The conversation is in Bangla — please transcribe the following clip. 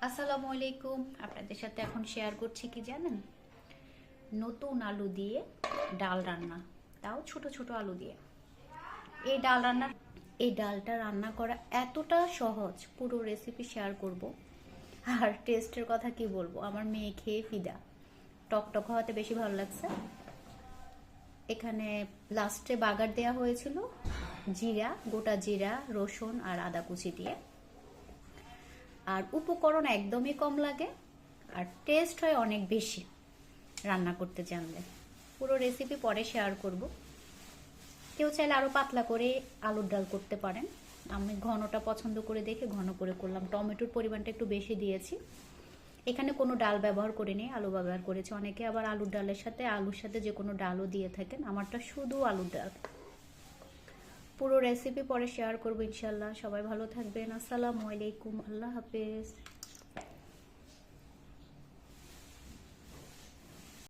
আসসালামু আলাইকুম। আপনাদের সাথে এখন শেয়ার করছি কি জানেন, নতুন আলু দিয়ে ডাল রান্না, তাও ছোট ছোট আলু দিয়ে। এই ডালটা রান্না করা এতটা সহজ, পুরো রেসিপি শেয়ার করব। আর টেস্টের কথা কি বলবো, আমার মেয়ে খেয়ে ফিদা। টক টক হওয়াতে বেশি ভালো লাগছে। এখানে লাস্টে বাগার দেয়া হয়েছিল জিরা, গোটা জিরা, রসুন আর আদা কুচি দিয়ে। আর উপকরণ একদমই কম লাগে, আর টেস্ট হয় অনেক বেশি রান্না করতে জানলে। পুরো রেসিপি পরে শেয়ার করব। কেউ চাইলে আরও পাতলা করে আলুর ডাল করতে পারেন। আমি ঘনটা পছন্দ করে দেখে ঘন করে করলাম। টমেটোর পরিমাণটা একটু বেশি দিয়েছি। এখানে কোনো ডাল ব্যবহার করিনি, আলু ব্যবহার করেছি। অনেকে আবার আলুর ডালের সাথে আলুর সাথে যে কোনো ডালও দিয়ে থাকেন, আমারটা শুধু আলুর ডাল। পুরো রেসিপি পরে শেয়ার করবো ইনশাল্লাহ। সবাই ভালো থাকবেন। আসসালামু আলাইকুম, আল্লাহ হাফেজ।